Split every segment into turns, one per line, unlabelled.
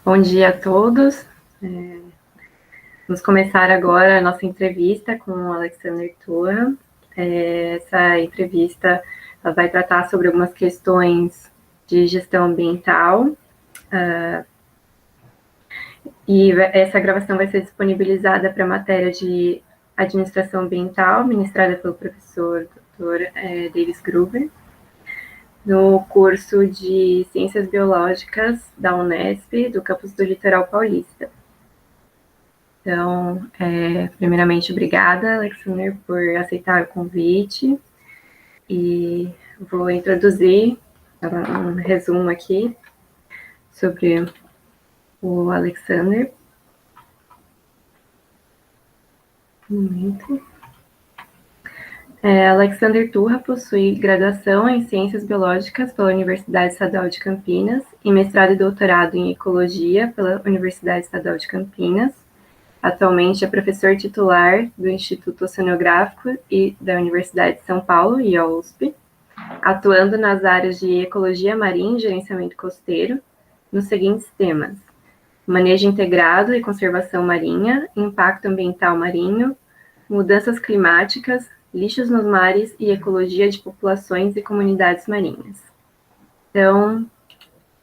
Bom dia a todos. Vamos começar agora a nossa entrevista com o Alexander Turra. Essa entrevista ela vai tratar sobre algumas questões de gestão ambiental. E essa gravação vai ser disponibilizada para a matéria de administração ambiental, ministrada pelo professor Dr. Davis Gruber, no curso de Ciências Biológicas da Unesp, do campus do Litoral Paulista. Então, primeiramente, obrigada, Alexander, por aceitar o convite. E vou introduzir um resumo aqui sobre o Alexander. Um momento. Alexander Turra possui graduação em Ciências Biológicas pela Universidade Estadual de Campinas e mestrado e doutorado em Ecologia pela Universidade Estadual de Campinas. Atualmente é professor titular do Instituto Oceanográfico e da Universidade de São Paulo e a USP, atuando nas áreas de Ecologia Marinha e Gerenciamento Costeiro, nos seguintes temas: manejo integrado e conservação marinha, impacto ambiental marinho, mudanças climáticas, lixos nos mares e ecologia de populações e comunidades marinhas. Então,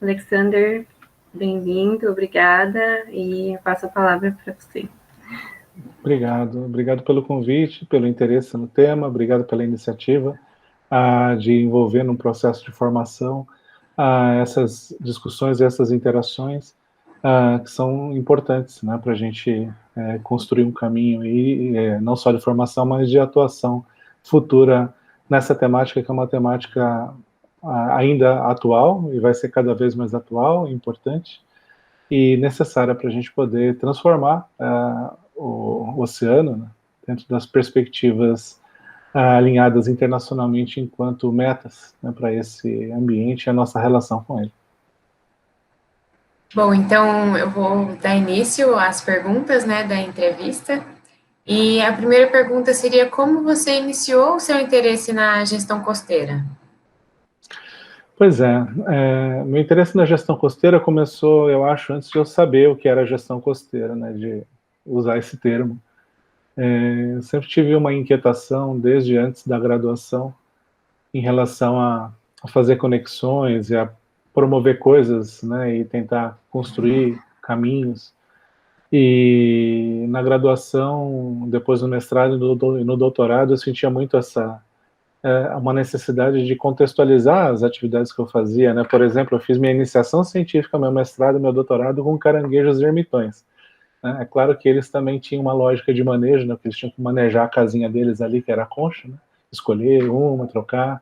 Alexander, bem-vindo, obrigada, e eu passo a palavra para você.
Obrigado pelo convite, pelo interesse no tema, obrigado pela iniciativa de envolver num processo de formação essas discussões e essas interações que são importantes, né, para a gente construir um caminho aí, não só de formação, mas de atuação futura nessa temática, que é uma temática ainda atual e vai ser cada vez mais atual, importante e necessária para a gente poder transformar o oceano, né, dentro das perspectivas alinhadas internacionalmente enquanto metas, né, para esse ambiente e a nossa relação com ele.
Bom, então eu vou dar início às perguntas, né, da entrevista. E a primeira pergunta seria: como você iniciou o seu interesse na gestão costeira?
Pois meu interesse na gestão costeira começou, eu acho, antes de eu saber o que era gestão costeira, né, de usar esse termo. Eu sempre tive uma inquietação, desde antes da graduação, em relação a fazer conexões e a promover coisas, né, e tentar construir caminhos. E na graduação, depois do mestrado e no doutorado, eu sentia muito uma necessidade de contextualizar as atividades que eu fazia, né? Por exemplo, eu fiz minha iniciação científica, meu mestrado e meu doutorado com caranguejos ermitões. Né? É claro que eles também tinham uma lógica de manejo, né? Porque eles tinham que manejar a casinha deles ali, que era a concha, né? Escolher uma, trocar,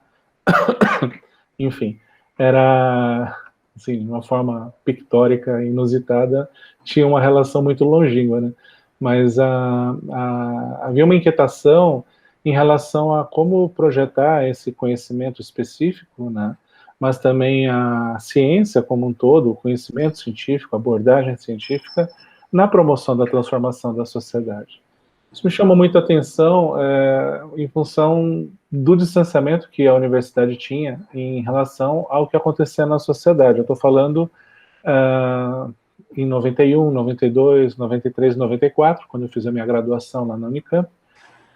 enfim, era, assim, de uma forma pictórica, inusitada, tinha uma relação muito longínqua, né? Mas havia uma inquietação em relação a como projetar esse conhecimento específico, né? Mas também a ciência como um todo, o conhecimento científico, a abordagem científica, na promoção da transformação da sociedade. Isso me chama muito a atenção em função do distanciamento que a universidade tinha em relação ao que acontecia na sociedade. Eu estou falando em 91, 92, 93, 94, quando eu fiz a minha graduação lá na Unicamp.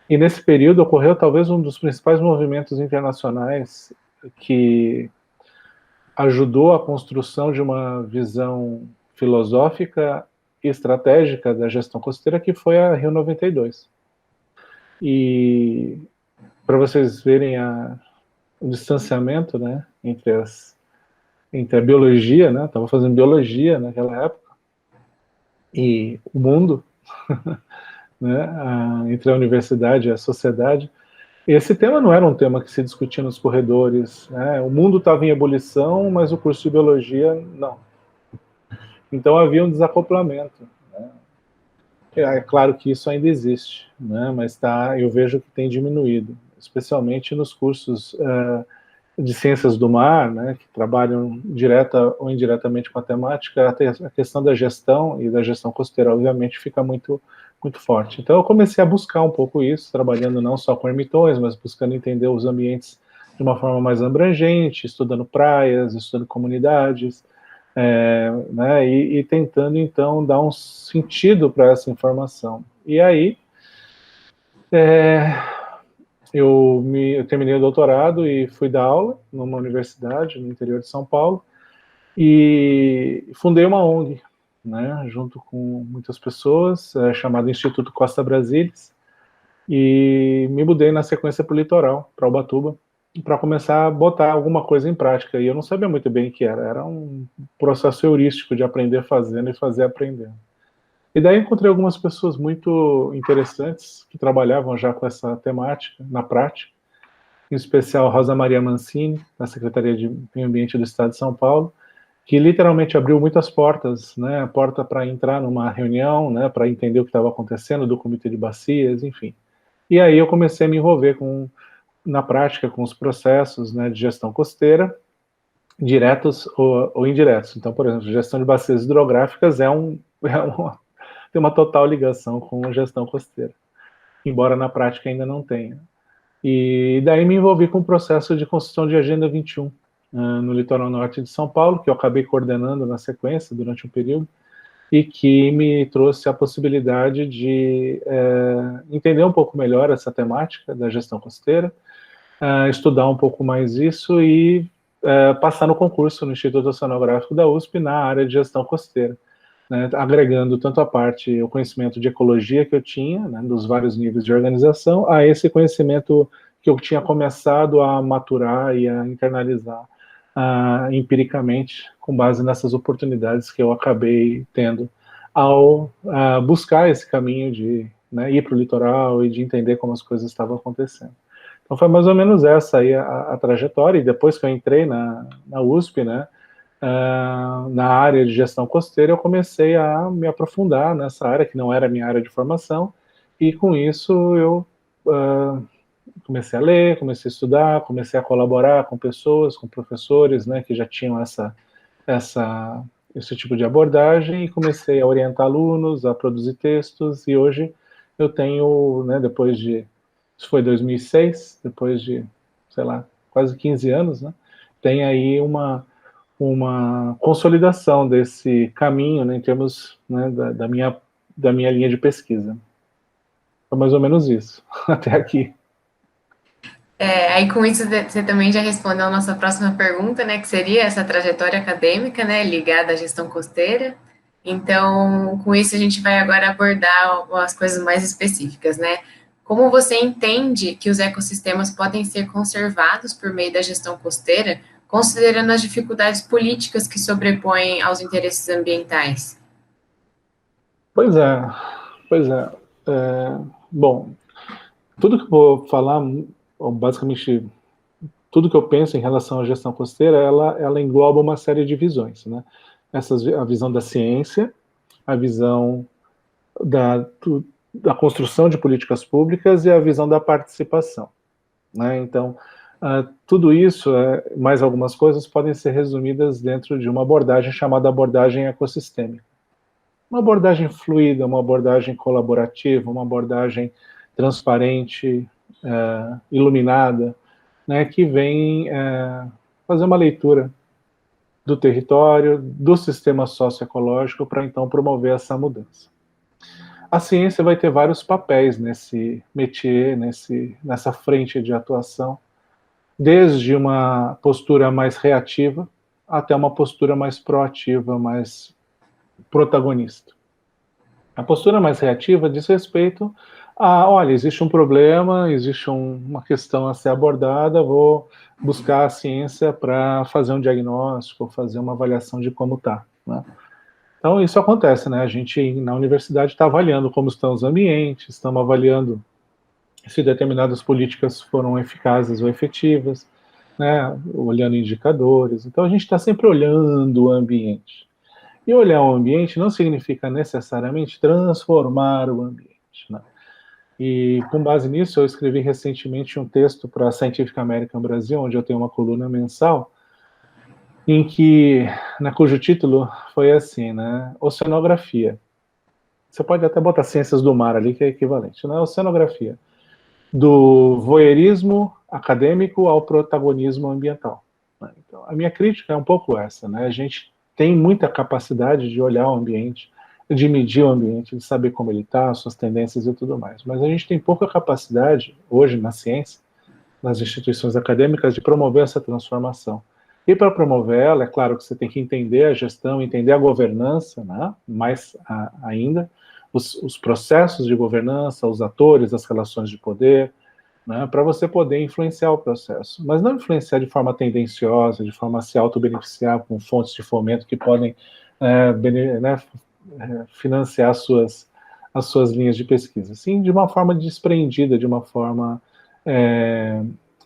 E nesse período ocorreu talvez um dos principais movimentos internacionais que ajudou a construção de uma visão filosófica e estratégica da gestão costeira, que foi a Rio 92. E para vocês verem o distanciamento, né, entre a biologia, né, estava fazendo biologia naquela época, e o mundo, né, entre a universidade e a sociedade. Esse tema não era um tema que se discutia nos corredores, né? O mundo estava em ebulição, mas o curso de biologia não. Então havia um desacoplamento, né? É claro que isso ainda existe, né? Mas eu vejo que tem diminuído, especialmente nos cursos de ciências do mar, né, que trabalham direta ou indiretamente com a temática. A questão da gestão e da gestão costeira, obviamente, fica muito forte. Então eu comecei a buscar um pouco isso, trabalhando não só com ermitões, mas buscando entender os ambientes de uma forma mais abrangente, estudando praias, estudando comunidades, né, e tentando, então, dar um sentido para essa informação. E aí, eu terminei o doutorado e fui dar aula numa universidade no interior de São Paulo, e fundei uma ONG, né, junto com muitas pessoas, chamada Instituto Costa Brasilis, e me mudei na sequência para o litoral, para Ubatuba, para começar a botar alguma coisa em prática. E eu não sabia muito bem o que era um processo heurístico de aprender fazendo e fazer aprendendo. E daí encontrei algumas pessoas muito interessantes que trabalhavam já com essa temática na prática, em especial Rosa Maria Mancini, da Secretaria de Meio Ambiente do Estado de São Paulo, que literalmente abriu muitas portas, né, a porta para entrar numa reunião, né, para entender o que estava acontecendo do Comitê de Bacias, enfim. E aí eu comecei a me envolver na prática com os processos, né, de gestão costeira, diretos ou indiretos. Então, por exemplo, gestão de bacias hidrográficas tem uma total ligação com a gestão costeira, embora na prática ainda não tenha. E daí me envolvi com o processo de construção de Agenda 21, no litoral norte de São Paulo, que eu acabei coordenando na sequência durante um período, e que me trouxe a possibilidade de entender um pouco melhor essa temática da gestão costeira, estudar um pouco mais isso e passar no concurso no Instituto Oceanográfico da USP na área de gestão costeira, né, agregando tanto a parte, o conhecimento de ecologia que eu tinha, né, dos vários níveis de organização, a esse conhecimento que eu tinha começado a maturar e a internalizar empiricamente, com base nessas oportunidades que eu acabei tendo ao buscar esse caminho de, né, ir para o litoral e de entender como as coisas estavam acontecendo. Então foi mais ou menos essa aí a trajetória, e depois que eu entrei na USP, né, na área de gestão costeira, eu comecei a me aprofundar nessa área, que não era a minha área de formação, e com isso eu comecei a ler, comecei a estudar, comecei a colaborar com pessoas, com professores, né, que já tinham esse tipo de abordagem, e comecei a orientar alunos, a produzir textos, e hoje eu tenho, né, depois de, isso foi 2006, depois de, sei lá, quase 15 anos, né, tem aí uma consolidação desse caminho, né, em termos, né, da minha linha de pesquisa. Foi mais ou menos isso, até aqui.
Aí com isso você também já respondeu a nossa próxima pergunta, né, que seria essa trajetória acadêmica, né, ligada à gestão costeira. Então, com isso a gente vai agora abordar as coisas mais específicas, né? Como você entende que os ecossistemas podem ser conservados por meio da gestão costeira, considerando as dificuldades políticas que sobrepõem aos interesses ambientais?
Pois é. Bom, tudo que eu vou falar, basicamente, tudo que eu penso em relação à gestão costeira, ela engloba uma série de visões, né? A visão da ciência, a visão da construção de políticas públicas e a visão da participação, né? Então, tudo isso, mais algumas coisas, podem ser resumidas dentro de uma abordagem chamada abordagem ecossistêmica. Uma abordagem fluida, uma abordagem colaborativa, uma abordagem transparente, iluminada, né, que vem fazer uma leitura do território, do sistema socioecológico, para então promover essa mudança. A ciência vai ter vários papéis nesse métier, nessa frente de atuação, desde uma postura mais reativa até uma postura mais proativa, mais protagonista. A postura mais reativa diz respeito olha, existe um problema, existe uma questão a ser abordada, vou buscar a ciência para fazer um diagnóstico, fazer uma avaliação de como está, né? Então isso acontece, né? A gente na universidade está avaliando como estão os ambientes, estamos avaliando se determinadas políticas foram eficazes ou efetivas, né? Olhando indicadores. Então a gente está sempre olhando o ambiente. E olhar o ambiente não significa necessariamente transformar o ambiente, né? E com base nisso eu escrevi recentemente um texto para a Scientific American Brasil, onde eu tenho uma coluna mensal, cujo título foi assim, né? Oceanografia. Você pode até botar ciências do mar ali, que é equivalente, né? Oceanografia. Do voyeurismo acadêmico ao protagonismo ambiental. Então, a minha crítica é um pouco essa, né? A gente tem muita capacidade de olhar o ambiente, de medir o ambiente, de saber como ele está, suas tendências e tudo mais. Mas a gente tem pouca capacidade, hoje, na ciência, nas instituições acadêmicas, de promover essa transformação. E para promover ela, é claro que você tem que entender a gestão, entender a governança, né? Mais ainda, os processos de governança, os atores, as relações de poder, né? Para você poder influenciar o processo. Mas não influenciar de forma tendenciosa, de forma a se auto-beneficiar com fontes de fomento que podem financiar as suas linhas de pesquisa. Sim, de uma forma desprendida, de uma forma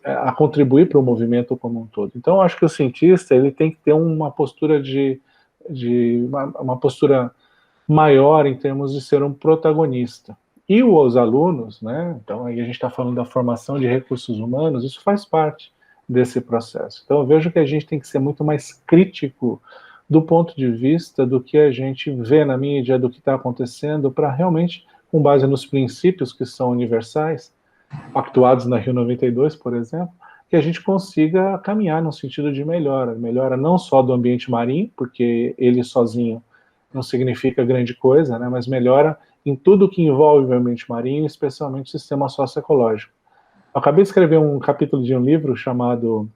a contribuir para o movimento como um todo. Então, eu acho que o cientista ele tem que ter uma postura uma postura maior em termos de ser um protagonista. E os alunos, né? Então, aí a gente está falando da formação de recursos humanos, isso faz parte desse processo. Então, eu vejo que a gente tem que ser muito mais crítico do ponto de vista do que a gente vê na mídia, do que está acontecendo, para realmente, com base nos princípios que são universais, pactuados na Rio 92, por exemplo, que a gente consiga caminhar no sentido de melhora não só do ambiente marinho, porque ele sozinho não significa grande coisa, né, mas melhora em tudo que envolve o ambiente marinho, especialmente o sistema socioecológico. Eu acabei de escrever um capítulo de um livro chamado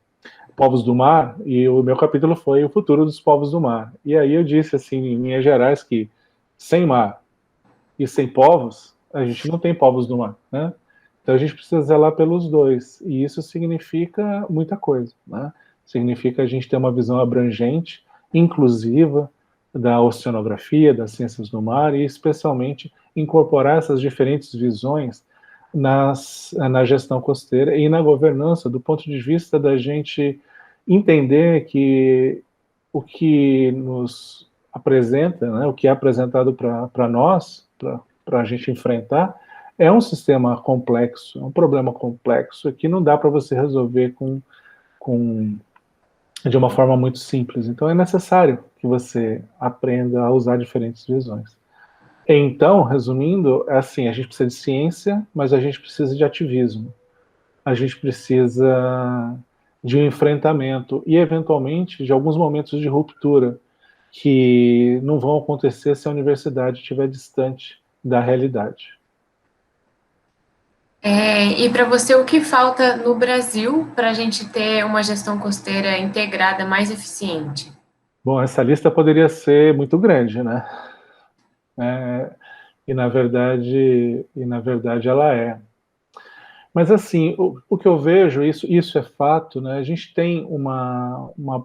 Povos do Mar, e o meu capítulo foi o futuro dos povos do mar. E aí eu disse, assim, em linhas gerais, que sem mar e sem povos, a gente não tem povos do mar, né? Então a gente precisa zelar pelos dois, e isso significa muita coisa, né? Significa a gente ter uma visão abrangente, inclusiva, da oceanografia, das ciências do mar, e especialmente incorporar essas diferentes visões na gestão costeira e na governança, do ponto de vista da gente entender que o que nos apresenta, né, o que é apresentado para nós, para a gente enfrentar, é um sistema complexo, é um problema complexo que não dá para você resolver de uma forma muito simples. Então é necessário que você aprenda a usar diferentes visões. Então, resumindo, é assim, a gente precisa de ciência, mas a gente precisa de ativismo. A gente precisa de um enfrentamento e, eventualmente, de alguns momentos de ruptura que não vão acontecer se a universidade estiver distante da realidade.
E para você, o que falta no Brasil para a gente ter uma gestão costeira integrada mais eficiente?
Bom, essa lista poderia ser muito grande, né? E na verdade ela é. Mas assim, o que eu vejo, isso é fato, né? A gente tem um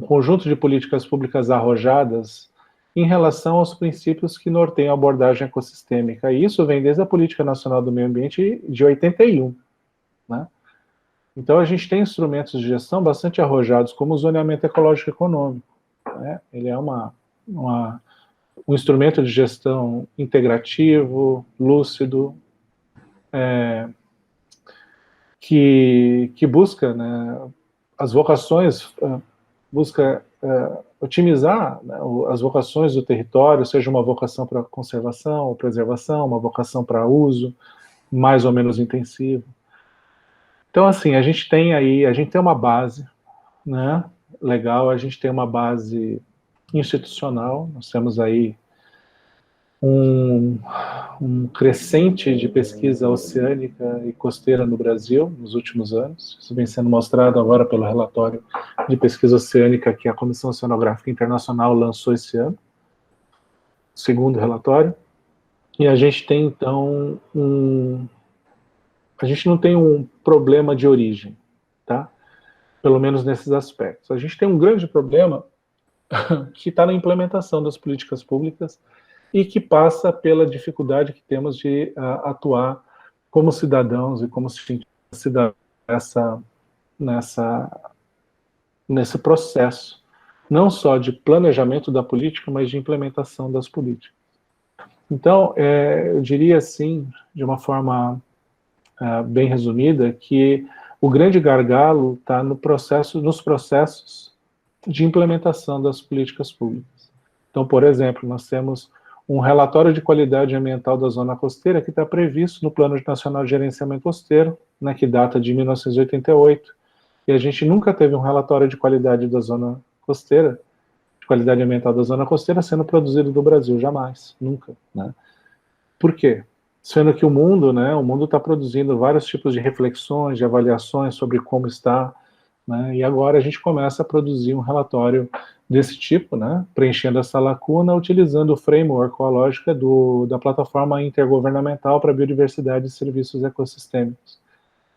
conjunto de políticas públicas arrojadas em relação aos princípios que norteiam a abordagem ecossistêmica. E isso vem desde a Política Nacional do Meio Ambiente de 81, né? Então a gente tem instrumentos de gestão bastante arrojados, como o zoneamento ecológico econômico, né? Ele é um instrumento de gestão integrativo, lúcido, que busca, né, as vocações, busca otimizar, né, as vocações do território, seja uma vocação para conservação ou preservação, uma vocação para uso mais ou menos intensivo. Então, assim, a gente tem uma base, né, legal, a gente tem uma base institucional, nós temos aí um crescente de pesquisa oceânica e costeira no Brasil nos últimos anos. Isso vem sendo mostrado agora pelo relatório de pesquisa oceânica que a Comissão Oceanográfica Internacional lançou esse ano, segundo relatório. E a gente tem, então, a gente não tem um problema de origem, tá? Pelo menos nesses aspectos. A gente tem um grande problema que está na implementação das políticas públicas e que passa pela dificuldade que temos de atuar como cidadãos e como cidadãos nesse processo, não só de planejamento da política, mas de implementação das políticas. Então, eu diria assim, de uma forma bem resumida, que o grande gargalo está nos processos de implementação das políticas públicas. Então, por exemplo, nós temos um relatório de qualidade ambiental da zona costeira que está previsto no Plano Nacional de Gerenciamento Costeiro, né, que data de 1988, e a gente nunca teve um relatório de qualidade da zona costeira, de qualidade ambiental da zona costeira sendo produzido no Brasil, jamais, nunca, né? Por quê? Sendo que o mundo, né, o mundo está produzindo vários tipos de reflexões, de avaliações sobre como está, né, e agora a gente começa a produzir um relatório desse tipo, né, preenchendo essa lacuna, utilizando o framework ou a lógica da plataforma intergovernamental para biodiversidade e serviços ecossistêmicos.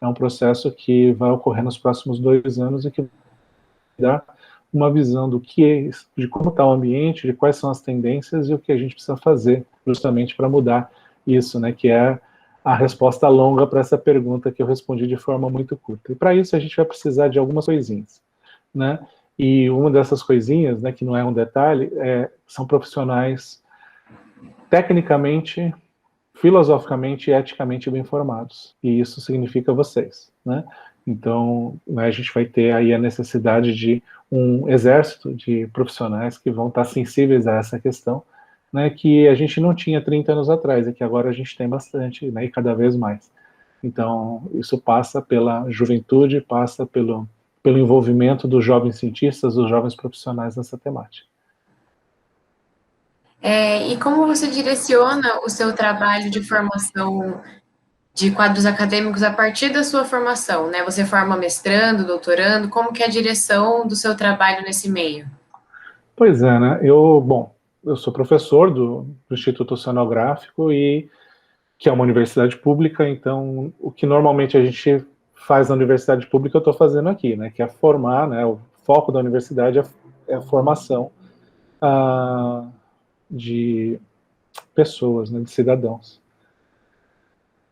É um processo que vai ocorrer nos próximos 2 anos e que vai dar uma visão do que é, de como está o ambiente, de quais são as tendências e o que a gente precisa fazer justamente para mudar isso, né, que é a resposta longa para essa pergunta que eu respondi de forma muito curta. E para isso a gente vai precisar de algumas coisinhas, né? E uma dessas coisinhas, né, que não é um detalhe, são profissionais tecnicamente, filosoficamente e eticamente bem formados. E isso significa vocês, né? Então, né, a gente vai ter aí a necessidade de um exército de profissionais que vão estar sensíveis a essa questão, né, que a gente não tinha 30 anos atrás, e que agora a gente tem bastante, né, e cada vez mais. Então, isso passa pela juventude, passa pelo envolvimento dos jovens cientistas, dos jovens profissionais nessa temática.
E como você direciona o seu trabalho de formação de quadros acadêmicos a partir da sua formação, né? Você forma mestrando, doutorando, como que é a direção do seu trabalho nesse meio?
Pois é, né? Eu sou professor do Instituto Oceanográfico, que é uma universidade pública, então o que normalmente a gente faz na universidade pública eu estou fazendo aqui, né? Que é formar, né? O foco da universidade é a formação de pessoas, né? De cidadãos.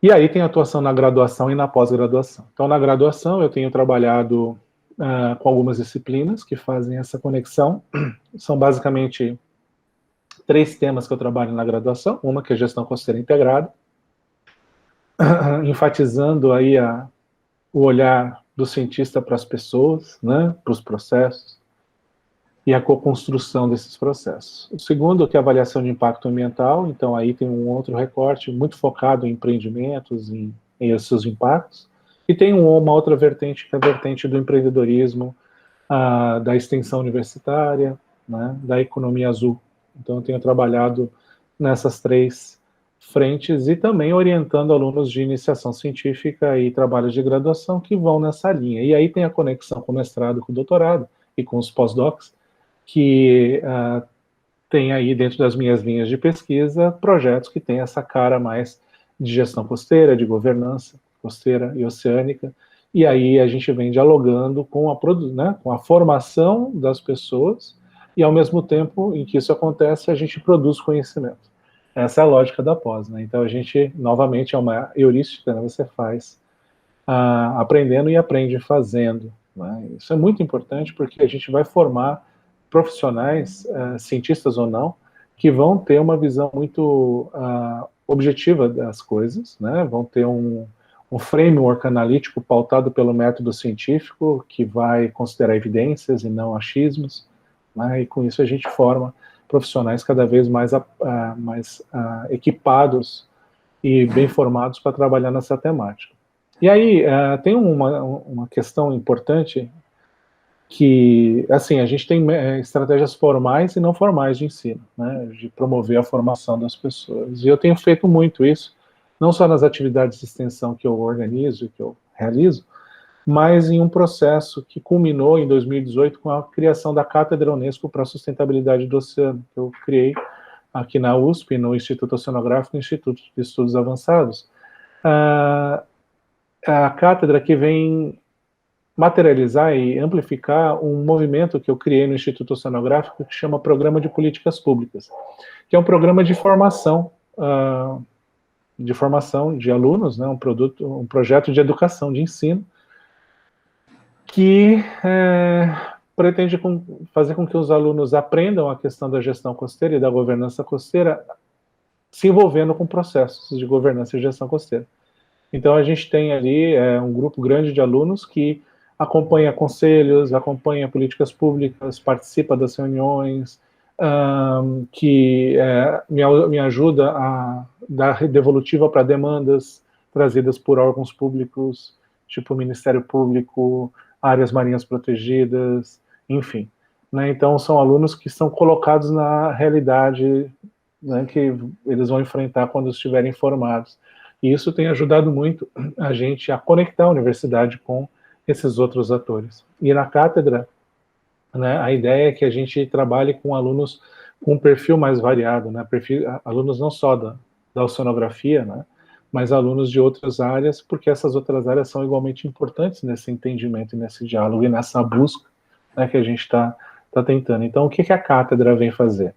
E aí tem atuação na graduação e na pós-graduação. Então, na graduação, eu tenho trabalhado com algumas disciplinas que fazem essa conexão. São basicamente 3 temas que eu trabalho na graduação. Uma que é gestão costeira integrada, enfatizando aí o olhar do cientista para as pessoas, né, para os processos, e a co-construção desses processos. O segundo, que é a avaliação de impacto ambiental, então aí tem um outro recorte muito focado em empreendimentos, em seus impactos, e tem uma outra vertente, que é a vertente do empreendedorismo, da extensão universitária, né, da economia azul. Então eu tenho trabalhado nessas 3 frentes e também orientando alunos de iniciação científica e trabalhos de graduação que vão nessa linha. E aí tem a conexão com o mestrado, com o doutorado e com os pós-docs, que tem aí dentro das minhas linhas de pesquisa projetos que têm essa cara mais de gestão costeira, de governança costeira e oceânica, e aí a gente vem dialogando com a formação das pessoas, e ao mesmo tempo em que isso acontece, a gente produz conhecimento. Essa é a lógica da pós, né? Então a gente, novamente, é uma heurística, né? Você faz aprendendo e aprende fazendo, né? Isso é muito importante porque a gente vai formar profissionais, cientistas ou não, que vão ter uma visão muito objetiva das coisas, né? Vão ter um framework analítico pautado pelo método científico, que vai considerar evidências e não achismos, né? E com isso a gente forma profissionais cada vez mais equipados e bem formados para trabalhar nessa temática. E aí tem uma questão importante que, assim, a gente tem estratégias formais e não formais de ensino, né, de promover a formação das pessoas. E eu tenho feito muito isso, não só nas atividades de extensão que eu organizo, que eu realizo, mas em um processo que culminou em 2018 com a criação da Cátedra Unesco para a Sustentabilidade do Oceano, que eu criei aqui na USP, no Instituto Oceanográfico e Instituto de Estudos Avançados. A cátedra que vem materializar e amplificar um movimento que eu criei no Instituto Oceanográfico que chama Programa de Políticas Públicas, que é um programa de formação de alunos, né, um projeto de educação, de ensino, que pretende fazer com que os alunos aprendam a questão da gestão costeira e da governança costeira, se envolvendo com processos de governança e gestão costeira. Então a gente tem ali um grupo grande de alunos que acompanha conselhos, acompanha políticas públicas, participa das reuniões, que me ajuda a dar devolutiva para demandas trazidas por órgãos públicos, tipo Ministério Público, áreas marinhas protegidas, enfim. né? Então, são alunos que são colocados na realidade, né, que eles vão enfrentar quando estiverem formados. E isso tem ajudado muito a gente a conectar a universidade com esses outros atores. E na cátedra, né, a ideia é que a gente trabalhe com alunos com um perfil mais variado, né, alunos não só da oceanografia, né, mas alunos de outras áreas, porque essas outras áreas são igualmente importantes nesse entendimento, nesse diálogo e nessa busca, né, que a gente está tentando. Então, o que a cátedra vem fazer?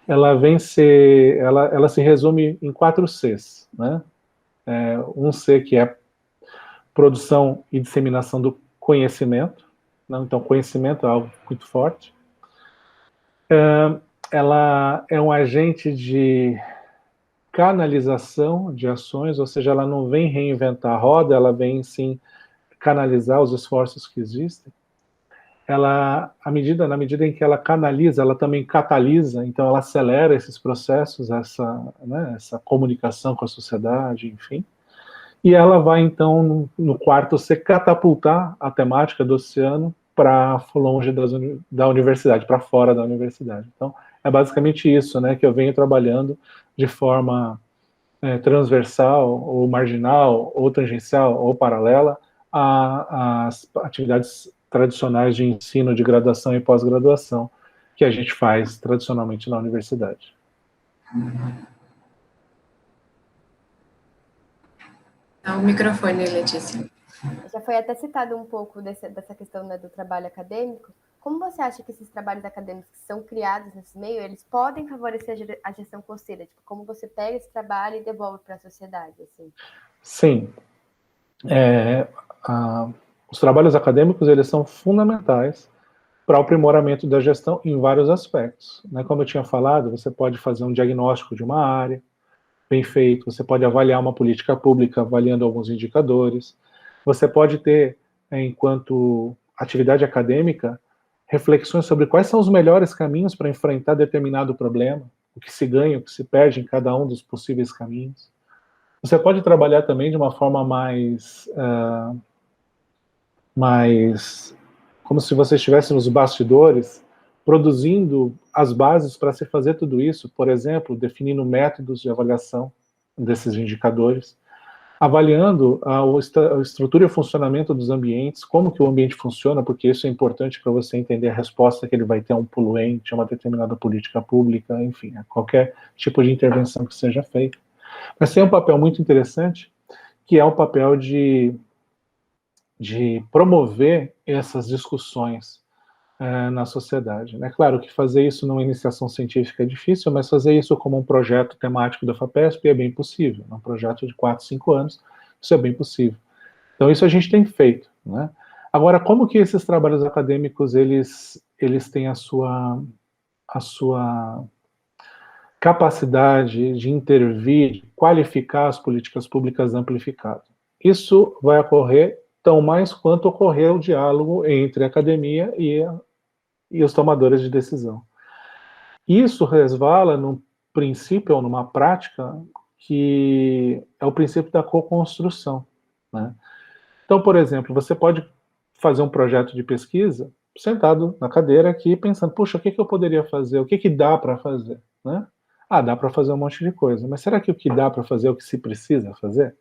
Ela se resume em 4 Cs, né? Um C que é produção e disseminação do conhecimento, né? Então conhecimento é algo muito forte. Ela é um agente de canalização de ações, ou seja, ela não vem reinventar a roda, ela vem sim canalizar os esforços que existem. Ela, na medida em que ela canaliza, ela também catalisa, então ela acelera esses processos, essa comunicação com a sociedade, enfim. E ela vai, então, no quarto C, catapultar a temática do oceano para longe da universidade, para fora da universidade. Então, é basicamente isso, né, que eu venho trabalhando de forma transversal, ou marginal, ou tangencial, ou paralela às atividades tradicionais de ensino de graduação e pós-graduação que a gente faz tradicionalmente na universidade.
O microfone, Letícia.
Já foi até citado um pouco dessa questão, né, do trabalho acadêmico. Como você acha que esses trabalhos acadêmicos que são criados nesse meio, eles podem favorecer a gestão costeira? Tipo, como você pega esse trabalho e devolve para a sociedade? Assim?
Sim. Os trabalhos acadêmicos, eles são fundamentais para o aprimoramento da gestão em vários aspectos, né? Como eu tinha falado, você pode fazer um diagnóstico de uma área, bem feito, você pode avaliar uma política pública avaliando alguns indicadores, você pode ter, enquanto atividade acadêmica, reflexões sobre quais são os melhores caminhos para enfrentar determinado problema, o que se ganha, o que se perde em cada um dos possíveis caminhos. Você pode trabalhar também de uma forma mais como se você estivesse nos bastidores, produzindo as bases para se fazer tudo isso, por exemplo, definindo métodos de avaliação desses indicadores, avaliando a estrutura e o funcionamento dos ambientes, como que o ambiente funciona, porque isso é importante para você entender a resposta que ele vai ter a um poluente, a uma determinada política pública, enfim, a qualquer tipo de intervenção que seja feita. Mas tem um papel muito interessante, que é o papel de promover essas discussões na sociedade. É claro que fazer isso numa iniciação científica é difícil, mas fazer isso como um projeto temático da FAPESP é bem possível. Um projeto de 4, 5 anos, isso é bem possível. Então isso a gente tem feito, né? Agora, como que esses trabalhos acadêmicos, eles têm a sua capacidade de intervir, de qualificar as políticas públicas amplificado? Isso vai ocorrer tão mais quanto ocorrer o diálogo entre a academia e os tomadores de decisão. Isso resvala num princípio ou numa prática que é o princípio da co-construção, né? Então, por exemplo, você pode fazer um projeto de pesquisa sentado na cadeira aqui pensando, puxa, o que eu poderia fazer? O que dá para fazer, né? Dá para fazer um monte de coisa, mas será que o que dá para fazer é o que se precisa fazer?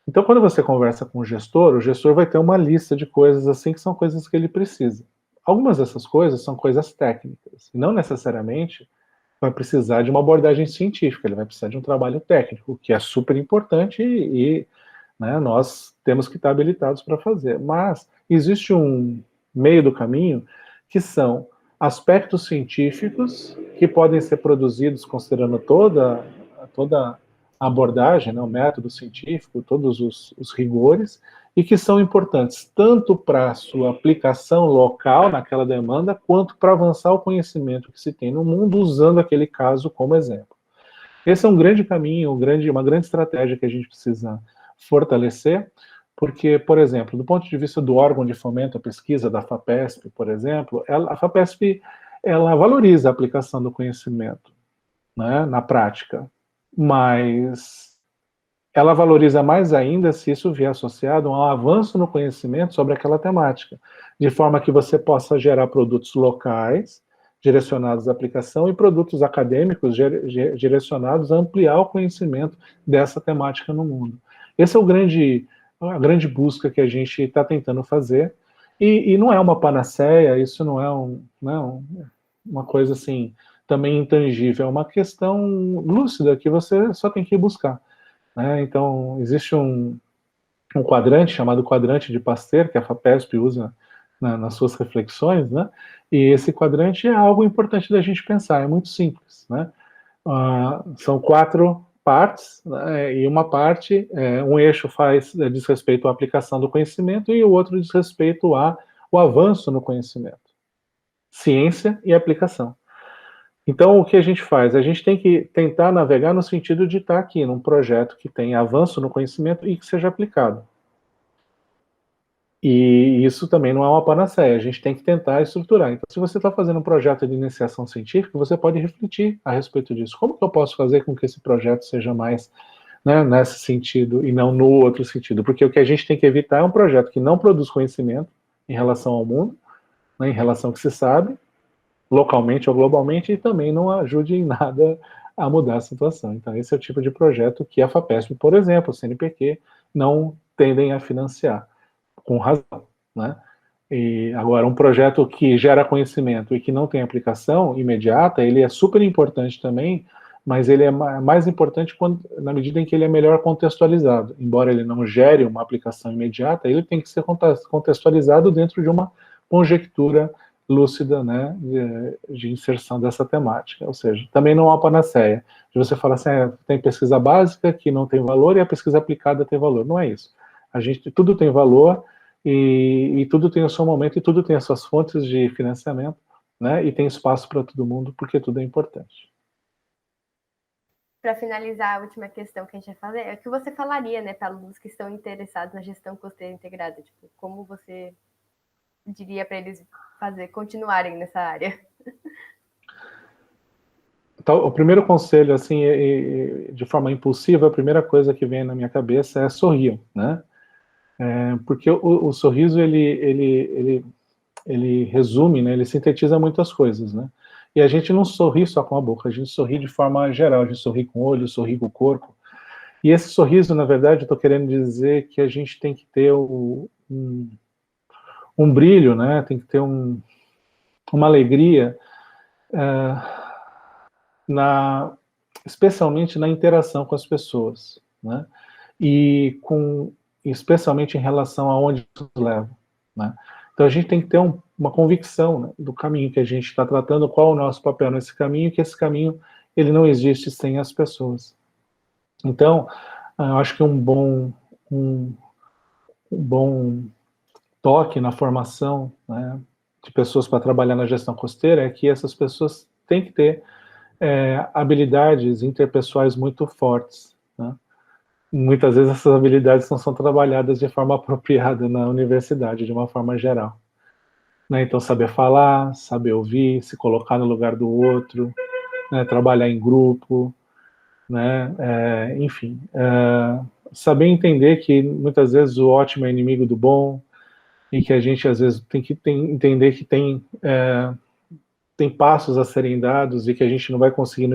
Então, quando você conversa com o gestor vai ter uma lista de coisas assim que são coisas que ele precisa. Algumas dessas coisas são coisas técnicas, e não necessariamente vai precisar de uma abordagem científica, ele vai precisar de um trabalho técnico, que é super importante né, nós temos que estar habilitados para fazer. Mas existe um meio do caminho que são aspectos científicos que podem ser produzidos considerando toda a abordagem, né, o método científico, todos os rigores, e que são importantes tanto para a sua aplicação local naquela demanda, quanto para avançar o conhecimento que se tem no mundo usando aquele caso como exemplo. Esse é um grande caminho, uma grande estratégia que a gente precisa fortalecer, porque, por exemplo, do ponto de vista do órgão de fomento à pesquisa, da FAPESP, por exemplo, a FAPESP ela valoriza a aplicação do conhecimento, né, na prática, mas ela valoriza mais ainda se isso vier associado a um avanço no conhecimento sobre aquela temática, de forma que você possa gerar produtos locais, direcionados à aplicação, e produtos acadêmicos direcionados a ampliar o conhecimento dessa temática no mundo. Esse é a grande busca que a gente está tentando fazer, e não é uma panaceia, isso não é uma coisa assim, também intangível, é uma questão lúcida que você só tem que ir buscar. Né? Então, existe um quadrante chamado quadrante de Pasteur, que a FAPESP usa nas suas reflexões, né? E esse quadrante é algo importante da gente pensar, é muito simples. Né? São 4 partes, né? E uma parte, um eixo diz respeito à aplicação do conhecimento e o outro diz respeito ao avanço no conhecimento. Ciência e aplicação. Então, o que a gente faz? A gente tem que tentar navegar no sentido de estar aqui num projeto que tenha avanço no conhecimento e que seja aplicado. E isso também não é uma panaceia, a gente tem que tentar estruturar. Então, se você está fazendo um projeto de iniciação científica, você pode refletir a respeito disso. Como que eu posso fazer com que esse projeto seja mais, né, nesse sentido e não no outro sentido? Porque o que a gente tem que evitar é um projeto que não produz conhecimento em relação ao mundo, né, em relação ao que se sabe, localmente ou globalmente, e também não ajude em nada a mudar a situação. Então, esse é o tipo de projeto que a FAPESP, por exemplo, o CNPq, não tendem a financiar, com razão, né? E agora, um projeto que gera conhecimento e que não tem aplicação imediata, ele é super importante também, mas ele é mais importante na medida em que ele é melhor contextualizado. Embora ele não gere uma aplicação imediata, ele tem que ser contextualizado dentro de uma conjectura lúcida, né, de inserção dessa temática. Ou seja, também não há uma panaceia. De você falar assim, tem pesquisa básica que não tem valor e a pesquisa aplicada tem valor. Não é isso. Tudo tem valor e tudo tem o seu momento e tudo tem as suas fontes de financiamento, né, e tem espaço para todo mundo, porque tudo é importante.
Para finalizar, a última questão que a gente vai fazer é o que você falaria, né, para alunos que estão interessados na gestão costeira integrada, tipo, como você diria para eles continuarem nessa área?
Então, o primeiro conselho, assim, de forma impulsiva, a primeira coisa que vem na minha cabeça é sorriam, né? Porque o sorriso, ele resume, né? Ele sintetiza muitas coisas, né? E a gente não sorri só com a boca, a gente sorri de forma geral, a gente sorri com o olho, sorri com o corpo. E esse sorriso, na verdade, eu estou querendo dizer que a gente tem que ter um brilho, né? Tem que ter uma alegria, especialmente na interação com as pessoas, né? E especialmente em relação a onde isso leva, né? Então a gente tem que ter uma convicção, né, do caminho que a gente está tratando, qual é o nosso papel nesse caminho, que esse caminho ele não existe sem as pessoas. Então, eu acho que um bom toque na formação, né, de pessoas para trabalhar na gestão costeira é que essas pessoas têm que ter habilidades interpessoais muito fortes, né? Muitas vezes essas habilidades não são trabalhadas de forma apropriada na universidade, de uma forma geral. Né? Então, saber falar, saber ouvir, se colocar no lugar do outro, né? Trabalhar em grupo, né? Enfim, saber entender que muitas vezes o ótimo é inimigo do bom, e que a gente às vezes tem que entender que tem passos a serem dados e que a gente não vai conseguir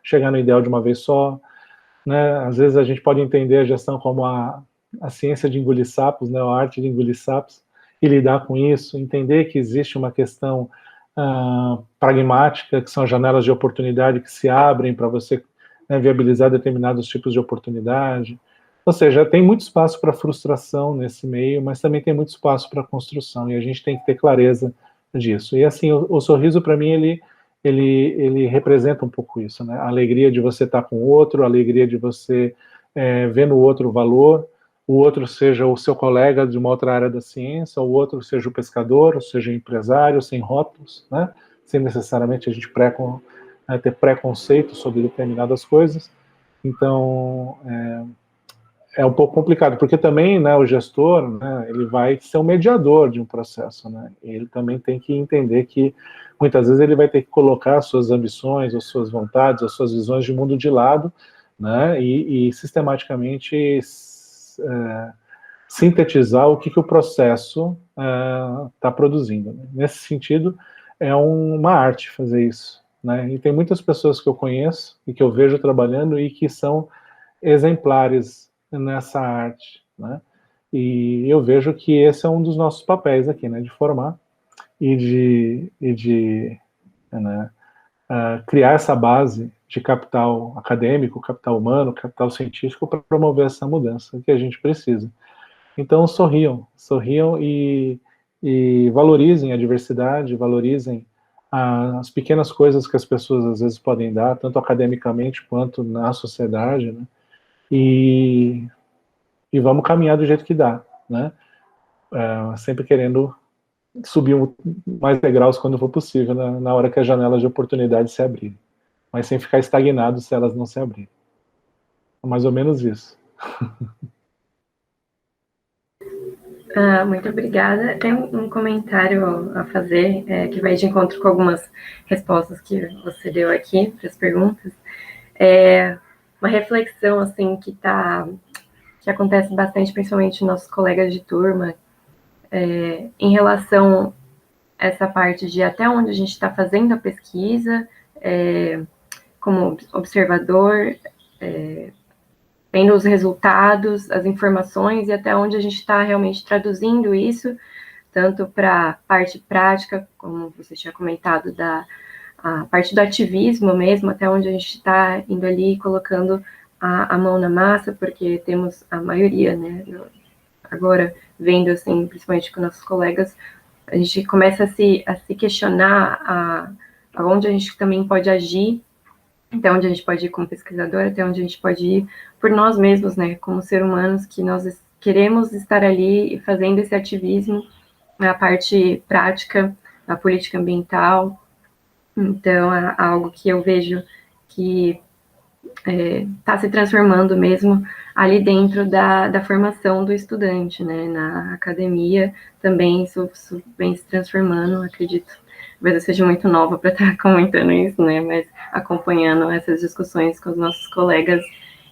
chegar no ideal de uma vez só. Né? Às vezes a gente pode entender a gestão como a ciência de engolir sapos, né? A arte de engolir sapos, e lidar com isso, entender que existe uma questão pragmática, que são janelas de oportunidade que se abrem para você, né, viabilizar determinados tipos de oportunidade. Ou seja, tem muito espaço para frustração nesse meio, mas também tem muito espaço para construção, e a gente tem que ter clareza disso. E assim, o sorriso, para mim, ele representa um pouco isso, né? A alegria de você estar com o outro, a alegria de você ver no outro o valor, o outro seja o seu colega de uma outra área da ciência, o outro seja o pescador, ou seja o empresário, sem rótulos, né? Sem necessariamente a gente ter preconceito sobre determinadas coisas. Então, é um pouco complicado, porque também, né, o gestor, né, ele vai ser um mediador de um processo, né? Ele também tem que entender que muitas vezes ele vai ter que colocar as suas ambições, as suas vontades, as suas visões de mundo de lado, né, e sistematicamente sintetizar o que o processo está produzindo. Nesse sentido, é uma arte fazer isso, né, e tem muitas pessoas que eu conheço e que eu vejo trabalhando e que são exemplares nessa arte, né, e eu vejo que esse é um dos nossos papéis aqui, né, de formar e de né, criar essa base de capital acadêmico, capital humano, capital científico para promover essa mudança que a gente precisa. Então sorriam e valorizem a diversidade, valorizem as pequenas coisas que as pessoas às vezes podem dar, tanto academicamente quanto na sociedade, né? E vamos caminhar do jeito que dá, né? Sempre querendo subir mais degraus quando for possível, na hora que as janelas de oportunidade se abrirem, mas sem ficar estagnado se elas não se abrirem. É mais ou menos isso.
Muito obrigada. Tem um comentário a fazer, que vai de encontro com algumas respostas que você deu aqui para as perguntas. Uma reflexão assim que acontece bastante, principalmente nossos colegas de turma, em relação a essa parte de até onde a gente está fazendo a pesquisa, como observador, vendo os resultados, as informações e até onde a gente está realmente traduzindo isso, tanto para a parte prática, como você tinha comentado, a parte do ativismo mesmo, até onde a gente está indo ali colocando a mão na massa, porque temos a maioria, né, agora vendo assim, principalmente com nossos colegas, a gente começa a se questionar aonde a gente também pode agir, até onde a gente pode ir como pesquisador, até onde a gente pode ir por nós mesmos, né, como seres humanos, que nós queremos estar ali fazendo esse ativismo na parte prática, na política ambiental. Então, é algo que eu vejo que está se transformando mesmo ali dentro da formação do estudante, né, na academia também isso vem se transformando, acredito. Talvez eu seja muito nova para estar comentando isso, né, mas acompanhando essas discussões com os nossos colegas,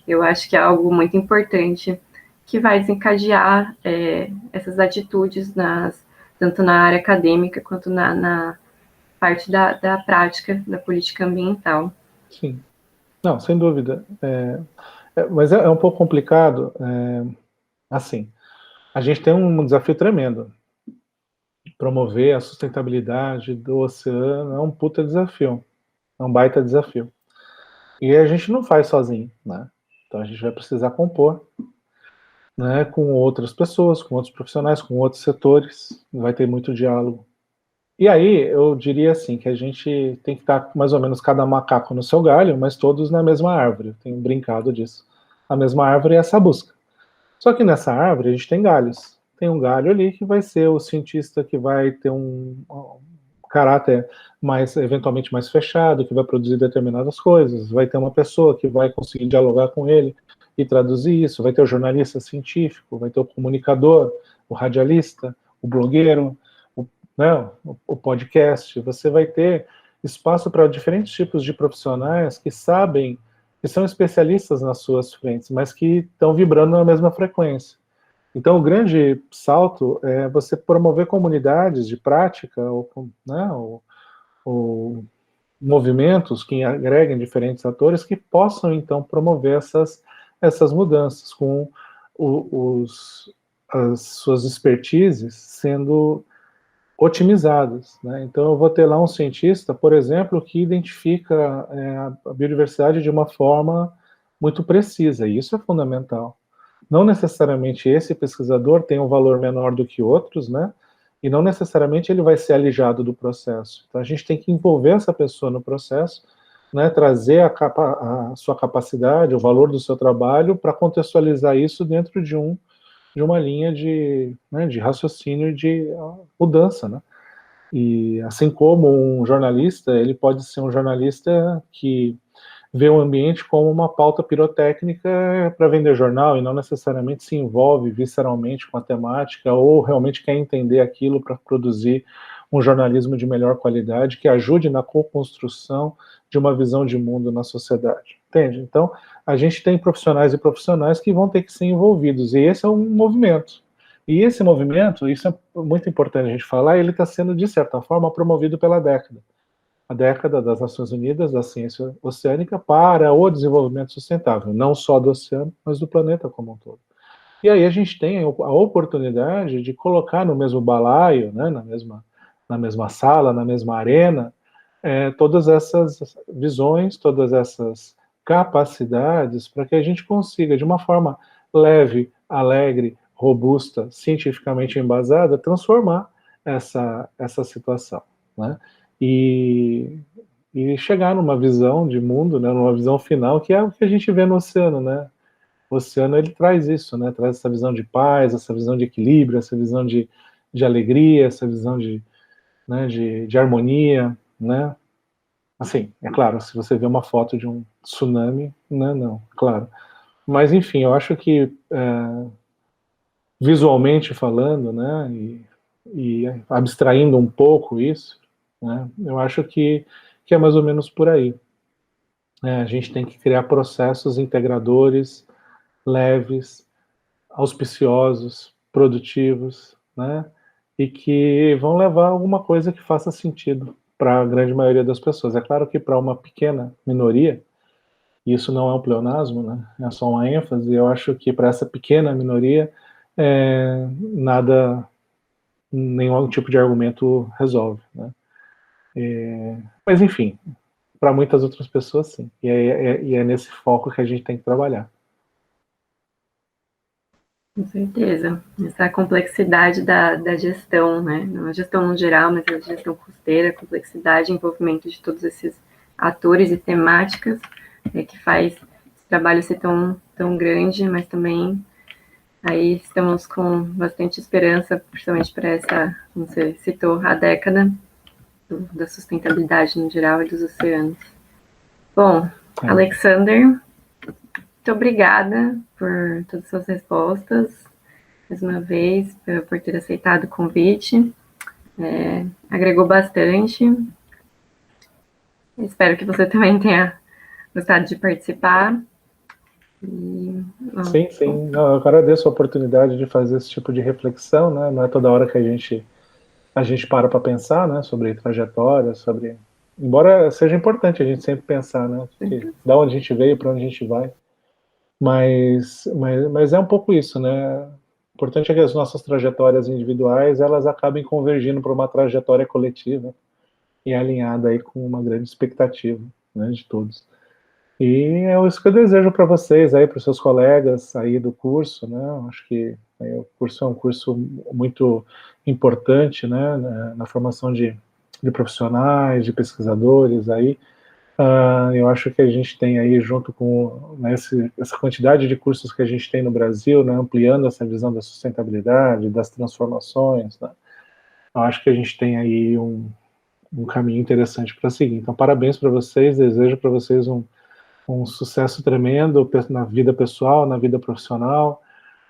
eu acho que é algo muito importante que vai desencadear essas atitudes tanto na área acadêmica quanto na parte da prática da política ambiental.
Sim. Não, sem dúvida. Mas é um pouco complicado. Assim, a gente tem um desafio tremendo. Promover a sustentabilidade do oceano é um puta desafio. É um baita desafio. E a gente não faz sozinho, né? Então a gente vai precisar compor, né, com outras pessoas, com outros profissionais, com outros setores. Vai ter muito diálogo. E aí, eu diria assim, que a gente tem que estar mais ou menos cada macaco no seu galho, mas todos na mesma árvore. Eu tenho brincado disso. A mesma árvore é essa busca. Só que nessa árvore a gente tem galhos. Tem um galho ali que vai ser o cientista que vai ter um caráter eventualmente mais fechado, que vai produzir determinadas coisas. Vai ter uma pessoa que vai conseguir dialogar com ele e traduzir isso. Vai ter o jornalista científico, vai ter o comunicador, o radialista, o blogueiro, o podcast. Você vai ter espaço para diferentes tipos de profissionais que sabem, que são especialistas nas suas frentes, mas que estão vibrando na mesma frequência. Então, o grande salto é você promover comunidades de prática, ou movimentos que agreguem diferentes atores que possam, então, promover essas mudanças com as suas expertises sendo otimizadas, né? Então eu vou ter lá um cientista, por exemplo, que identifica a biodiversidade de uma forma muito precisa, e isso é fundamental. Não necessariamente esse pesquisador tem um valor menor do que outros, né? E não necessariamente ele vai ser alijado do processo. Então a gente tem que envolver essa pessoa no processo, né? Trazer a sua capacidade, o valor do seu trabalho para contextualizar isso dentro de uma linha de raciocínio de mudança, né? E assim como um jornalista, ele pode ser um jornalista que vê o ambiente como uma pauta pirotécnica para vender jornal e não necessariamente se envolve visceralmente com a temática ou realmente quer entender aquilo para produzir um jornalismo de melhor qualidade que ajude na co-construção de uma visão de mundo na sociedade, entende? Então, a gente tem profissionais e profissionais que vão ter que ser envolvidos, e esse é um movimento. E esse movimento, isso é muito importante a gente falar, ele está sendo, de certa forma, promovido pela década. A década das Nações Unidas, da ciência oceânica, para o desenvolvimento sustentável, não só do oceano, mas do planeta como um todo. E aí a gente tem a oportunidade de colocar no mesmo balaio, né, na mesma sala, na mesma arena, todas essas visões, todas essas capacidades, para que a gente consiga, de uma forma leve, alegre, robusta, cientificamente embasada, transformar essa situação, né? E chegar numa visão de mundo, né, numa visão final, que é o que a gente vê no oceano, né? O oceano, ele traz isso, né? Traz essa visão de paz, essa visão de equilíbrio, essa visão de alegria, essa visão né, de harmonia, né? Assim, é claro, se você vê uma foto de um tsunami, né, não, claro. Mas, enfim, eu acho que, visualmente falando, né, e abstraindo um pouco isso, né, eu acho que é mais ou menos por aí. A gente tem que criar processos integradores, leves, auspiciosos, produtivos, né, e que vão levar a alguma coisa que faça sentido para a grande maioria das pessoas. É claro que para uma pequena minoria, e isso não é um pleonasmo, né, é só uma ênfase, eu acho que para essa pequena minoria, nada, nenhum tipo de argumento resolve, né. Mas enfim, para muitas outras pessoas sim, e é nesse foco que a gente tem que trabalhar.
Com certeza. Essa complexidade da gestão, né? Não a gestão no geral, mas a gestão costeira, a complexidade e envolvimento de todos esses atores e temáticas que faz esse trabalho ser tão grande, mas também aí estamos com bastante esperança, principalmente para essa, como você citou, a década da sustentabilidade no geral e dos oceanos. Bom, Alexander, muito obrigada por todas as suas respostas, mais uma vez, por ter aceitado o convite. Agregou bastante. Espero que você também tenha gostado de participar.
Sim. Eu agradeço a oportunidade de fazer esse tipo de reflexão, né? Não é toda hora que a gente para pensar, né, sobre trajetória, sobre... Embora seja importante a gente sempre pensar, né, da onde a gente veio, para onde a gente vai. Mas é um pouco isso, né? O importante é que as nossas trajetórias individuais, elas acabem convergindo para uma trajetória coletiva e alinhada aí com uma grande expectativa, né, de todos. E é isso que eu desejo para vocês aí, para os seus colegas aí do curso, né? Acho que o curso é um curso muito importante, né, na formação de profissionais, de pesquisadores aí. Eu acho que a gente tem aí, junto com, né, essa quantidade de cursos que a gente tem no Brasil, né, ampliando essa visão da sustentabilidade, das transformações, né, eu acho que a gente tem aí um caminho interessante para seguir. Então, parabéns para vocês, desejo para vocês um sucesso tremendo na vida pessoal, na vida profissional,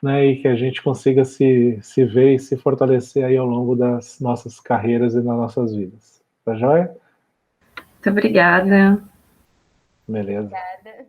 né, e que a gente consiga se ver e se fortalecer aí ao longo das nossas carreiras e das nossas vidas. Tá joia?
Muito obrigada.
Beleza.
Obrigada.